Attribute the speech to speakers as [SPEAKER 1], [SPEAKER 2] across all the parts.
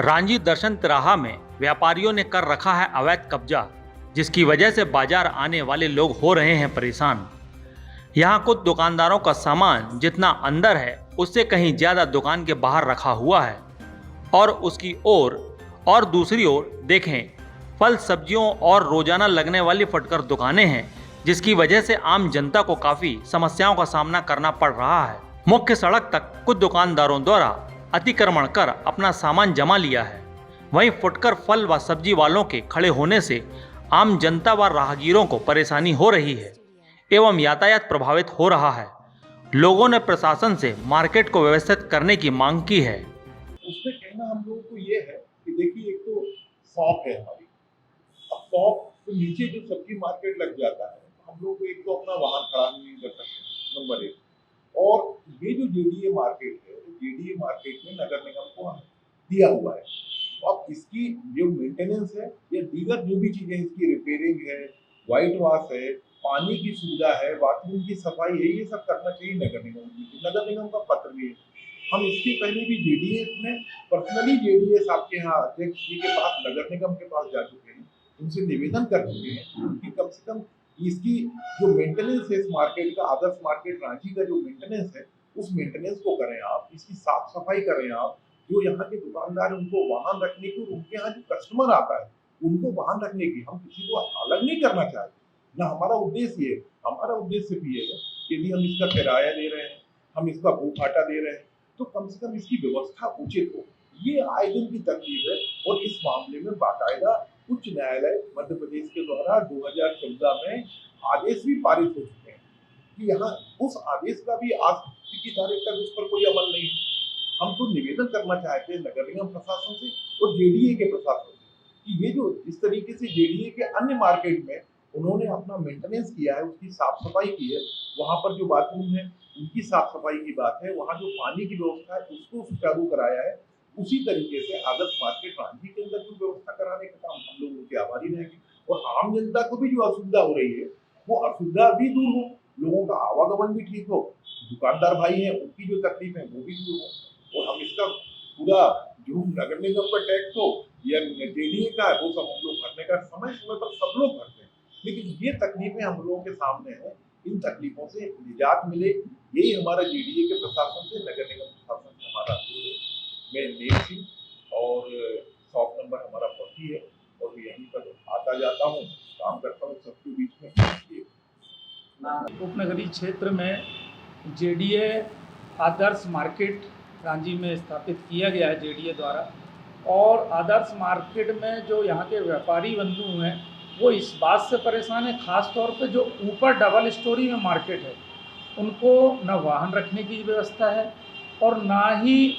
[SPEAKER 1] रांझी दर्शन तिराहा में व्यापारियों ने कर रखा है अवैध कब्जा, जिसकी वजह से बाजार आने वाले लोग हो रहे हैं परेशान। यहाँ कुछ दुकानदारों का सामान जितना अंदर है उससे कहीं ज्यादा दुकान के बाहर रखा हुआ है और उसकी ओर और दूसरी ओर देखें फल सब्जियों और रोजाना लगने वाली फुटकर दुकानें हैं, जिसकी वजह से आम जनता को काफी समस्याओं का सामना करना पड़ रहा है। मुख्य सड़क तक कुछ दुकानदारों द्वारा अतिक्रमण कर अपना सामान जमा लिया है। वहीं फुटकर फल व सब्जी वालों के खड़े होने से आम जनता व राहगीरों को परेशानी हो रही है एवं यातायात प्रभावित हो रहा है। लोगों ने प्रशासन से मार्केट को व्यवस्थित करने की मांग की है।
[SPEAKER 2] उसमें कहना हम लोगों को ये है कि देखिए, एक तो शॉप है हमारी। अब शॉप के नीचे जो सब्जी मार्केट लग जाता है, हम लोग एक तो अपना वाहन खड़ा नहीं कर सकते, नंबर एक। और ये जो जेडीए मार्केट है, जेडीए मार्केट में नगर निगम को दिया हुआ है। अब इसकी जो मेंटेनेंस है या दीगर जो भी चीजें, इसकी रिपेयरिंग है, व्हाइट वॉश है, पानी की सुविधा है, बाथरूम की सफाई है, ये सब करना चाहिए नगर निगम को। नगर निगम का पत्र भी है। हम इसके पहले भी जेडीए में पर्सनली जेडीए साहब के यहाँ अध्यक्ष जी के पास, नगर निगम के पास जा चुके हैं, उनसे निवेदन कर चुके हैं कि कम से कम इसकी जो मेंटेनेंस है, इस मार्केट का, आदर्श मार्केट रांची का जो मेंटेनेंस है, उस मेंटेनेंस को करें आप, इसकी साफ सफाई करें आप। जो यहाँ के दुकानदार, उनको वाहन रखने की, उनके यहाँ जो कस्टमर आता है उनको वाहन रखने की, हम किसी को अलग नहीं करना चाहते ना। हमारा उद्देश्य ये, हमारा उद्देश्य भी ये है कि यदि हम इसका किराया दे रहे हैं, हम इसका भू फाटा दे रहे हैं, तो कम से कम इसकी व्यवस्था उचित हो। ये आए दिन की तकलीफ है। और इस मामले में बाकायदा उच्च न्यायालय मध्य प्रदेश के द्वारा 2014 में आदेश भी पारित हो चुके हैं कि यहाँ उस आदेश का भी आज की तारीख तक उस पर कोई अमल नहीं है। हम तो निवेदन करना चाहते हैं नगर निगम प्रशासन से और जेडीए के प्रशासन से कि ये जो इस तरीके से जेडीए के अन्य मार्केट में उन्होंने अपना मेंटेनेंस किया है, उसकी साफ सफाई की है, वहां पर जो बाथरूम है उनकी साफ सफाई की बात है, वहां जो पानी की व्यवस्था है उसको सुचारू कराया है, उसी तरीके से आदर्श मार्केट रांची के अंदर जो व्यवस्था कराने का काम हम लोग उनके आभारी रहेंगे। और आम जनता को भी जो असुविधा हो रही है वो असुविधा भी दूर हो, लोगों का आवागमन भी ठीक हो, दुकानदार भाई हैं उनकी जो तकलीफ है वो भी दूर हो। और हम इसका पूरा जो नगर निगम का टैक्स हो या जेडीए का है, वो सब हम लोग भरने का समय समय पर सब लोग भरते हैं। लेकिन ये तकलीफें हम लोगों के सामने हैं, इन तकलीफों से निजात मिले, यही हमारा जेडीए के प्रशासन से, नगर निगम प्रशासन से हमारा अनुरोध है। मैं नेम सिंह और शॉप नंबर हमारा 40 है और यहीं पर आता जाता हूँ, काम करता हूँ सबके बीच में।
[SPEAKER 3] उपनगरीय क्षेत्र में जेडीए आदर्श मार्केट रांची में स्थापित किया गया है जेडीए द्वारा। और आदर्श मार्केट में जो यहाँ के व्यापारी बंधु हैं वो इस बात से परेशान है, ख़ास तौर पे जो ऊपर डबल स्टोरी में मार्केट है उनको न वाहन रखने की व्यवस्था है और ना ही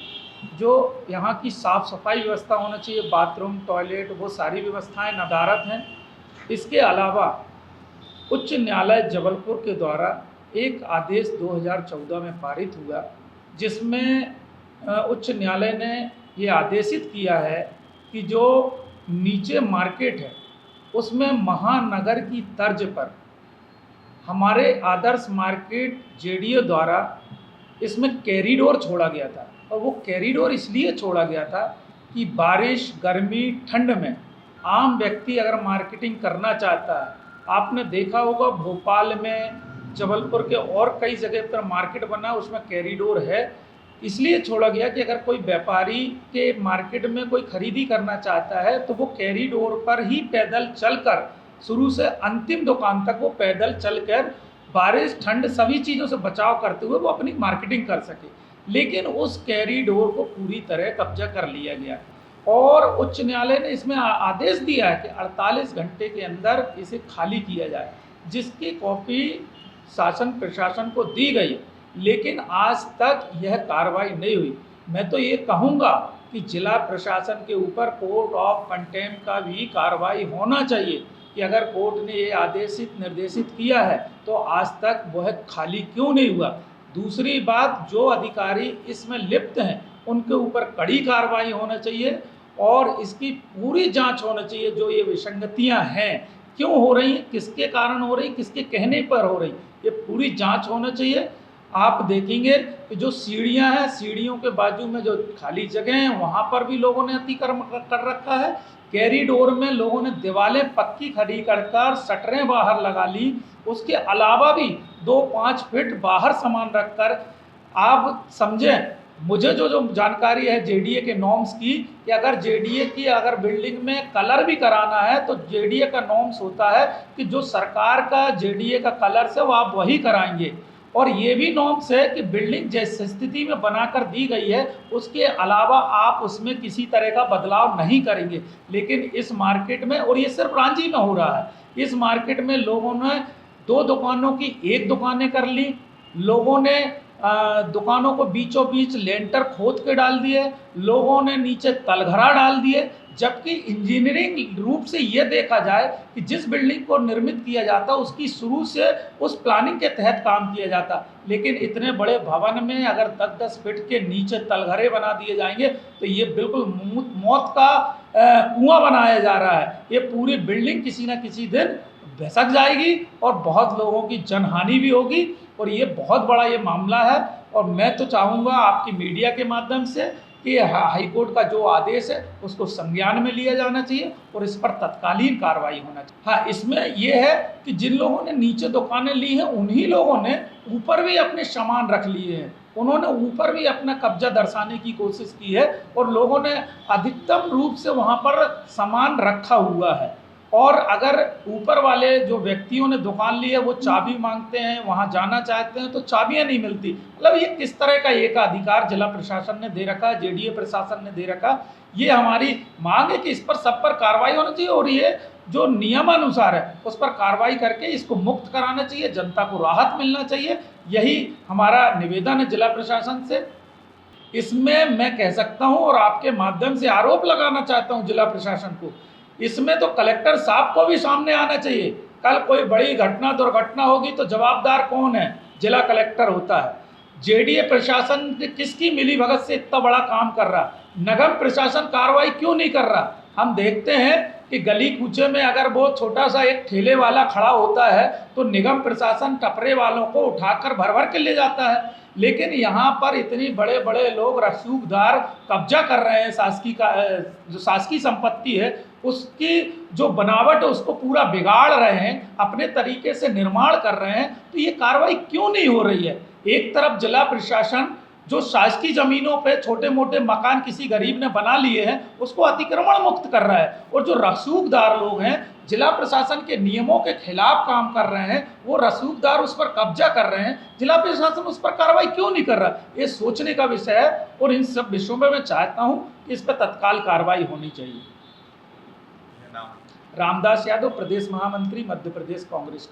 [SPEAKER 3] जो यहाँ की साफ़ सफाई व्यवस्था होना चाहिए, बाथरूम, टॉयलेट, वो सारी व्यवस्थाएं नदारद हैं। इसके अलावा उच्च न्यायालय जबलपुर के द्वारा एक आदेश 2014 में पारित हुआ, जिसमें उच्च न्यायालय ने ये आदेशित किया है कि जो नीचे मार्केट है उसमें महानगर की तर्ज पर हमारे आदर्श मार्केट जेडीए द्वारा इसमें कैरिडोर छोड़ा गया था। और वो कैरिडोर इसलिए छोड़ा गया था कि बारिश, गर्मी, ठंड में आम व्यक्ति अगर मार्केटिंग करना चाहता है, आपने देखा होगा भोपाल में, जबलपुर के और कई जगह पर मार्केट बना, उसमें कैरिडोर है। इसलिए छोड़ा गया कि अगर कोई व्यापारी के मार्केट में कोई खरीदी करना चाहता है तो वो कैरिडोर पर ही पैदल चलकर, शुरू से अंतिम दुकान तक वो पैदल चलकर बारिश, ठंड, सभी चीज़ों से बचाव करते हुए वो अपनी मार्केटिंग कर सके। लेकिन उस कैरिडोर को पूरी तरह कब्जा कर लिया गया और उच्च न्यायालय ने इसमें आदेश दिया है कि 48 घंटे के अंदर इसे खाली किया जाए, जिसकी कॉपी शासन प्रशासन को दी गई, लेकिन आज तक यह कार्रवाई नहीं हुई। मैं तो ये कहूँगा कि जिला प्रशासन के ऊपर कोर्ट ऑफ कंटेम्प्ट का भी कार्रवाई होना चाहिए कि अगर कोर्ट ने ये आदेशित निर्देशित किया है तो आज तक वह खाली क्यों नहीं हुआ। दूसरी बात, जो अधिकारी इसमें लिप्त हैं उनके ऊपर कड़ी कार्रवाई होना चाहिए और इसकी पूरी जांच होना चाहिए। जो ये विसंगतियां हैं क्यों हो रही, किसके कारण हो रही, किसके कहने पर हो रही, ये पूरी जांच होना चाहिए। आप देखेंगे कि जो सीढ़ियां हैं, सीढ़ियों के बाजू में जो खाली जगह हैं वहाँ पर भी लोगों ने अतिक्रमण कर रखा है। कैरिडोर में लोगों ने दीवारें पक्की खड़ी कर शटरें बाहर लगा ली। उसके अलावा भी 2-5 फीट बाहर सामान रखकर, आप समझें, मुझे जो जानकारी है जेडीए के नॉर्म्स की, कि अगर जेडीए की अगर बिल्डिंग में कलर भी कराना है तो जेडीए का नॉर्म्स होता है कि जो सरकार का जेडीए का कलर से वो आप वही कराएंगे। और ये भी नॉर्म्स है कि बिल्डिंग जिस स्थिति में बनाकर दी गई है उसके अलावा आप उसमें किसी तरह का बदलाव नहीं करेंगे। लेकिन इस मार्केट में, और ये सिर्फ रांची में हो रहा है, इस मार्केट में लोगों ने 2 दुकानों की 1 दुकानें कर ली। लोगों ने दुकानों को बीचों बीच लेंटर खोद के डाल दिए, लोगों ने नीचे तलघरा डाल दिए। जबकि इंजीनियरिंग रूप से ये देखा जाए कि जिस बिल्डिंग को निर्मित किया जाता उसकी शुरू से उस प्लानिंग के तहत काम किया जाता, लेकिन इतने बड़े भवन में अगर 10-10 फीट के नीचे तलघरे बना दिए जाएंगे तो ये बिल्कुल मौत का कुआं बनाया जा रहा है। ये पूरी बिल्डिंग किसी न किसी दिन धसक जाएगी और बहुत लोगों की जनहानि भी होगी, और ये बहुत बड़ा ये मामला है। और मैं तो चाहूँगा आपकी मीडिया के माध्यम से कि हाईकोर्ट का जो आदेश है उसको संज्ञान में लिया जाना चाहिए और इस पर तत्कालीन कार्रवाई होना चाहिए। हाँ, इसमें ये है कि जिन लोगों ने नीचे दुकानें ली हैं उन्हीं लोगों ने ऊपर भी अपने सामान रख लिए हैं, उन्होंने ऊपर भी अपना कब्जा दर्शाने की कोशिश की है और लोगों ने अधिकतम रूप से वहाँ पर सामान रखा हुआ है। और अगर ऊपर वाले जो व्यक्तियों ने दुकान ली है वो चाबी मांगते हैं, वहाँ जाना चाहते हैं तो चाबियाँ नहीं मिलती। मतलब ये किस तरह का एक अधिकार जिला प्रशासन ने दे रखा है, जेडीए प्रशासन ने दे रखा। ये हमारी मांग है कि इस पर सब पर कार्रवाई होनी चाहिए और ये जो नियमानुसार है उस पर कार्रवाई करके इसको मुक्त कराना चाहिए, जनता को राहत मिलना चाहिए। यही हमारा निवेदन है जिला प्रशासन से। इसमें मैं कह सकता हूँ और आपके माध्यम से आरोप लगाना चाहता हूँ जिला प्रशासन को, इसमें तो कलेक्टर साहब को भी सामने आना चाहिए। कल कोई बड़ी घटना दुर्घटना होगी तो जवाबदार कौन है? जिला कलेक्टर होता है। जेडीए प्रशासन किसकी मिलीभगत से इतना बड़ा काम कर रहा? नगर प्रशासन कार्रवाई क्यों नहीं कर रहा? हम देखते हैं कि गली कूचे में अगर वो छोटा सा एक ठेले वाला खड़ा होता है तो निगम प्रशासन टपरे वालों को उठाकर भर भर के ले जाता है, लेकिन यहाँ पर इतनी बड़े बड़े लोग रसूखदार कब्जा कर रहे हैं। जो शासकीय संपत्ति है उसकी जो बनावट है उसको पूरा बिगाड़ रहे हैं, अपने तरीके से निर्माण कर रहे हैं। तो ये कार्रवाई क्यों नहीं हो रही है? एक तरफ जिला प्रशासन जो शासकीय जमीनों पे छोटे मोटे मकान किसी गरीब ने बना लिए हैं उसको अतिक्रमण मुक्त कर रहा है, और जो रसूखदार लोग हैं जिला प्रशासन के नियमों के खिलाफ काम कर रहे हैं, वो रसूखदार उस पर कब्जा कर रहे हैं, जिला प्रशासन उस पर कार्रवाई क्यों नहीं कर रहा? ये सोचने का विषय है और इन सब विषयों में मैं चाहता हूँ कि इस पर तत्काल कार्रवाई होनी चाहिए। रामदास यादव, प्रदेश महामंत्री, मध्य प्रदेश कांग्रेस।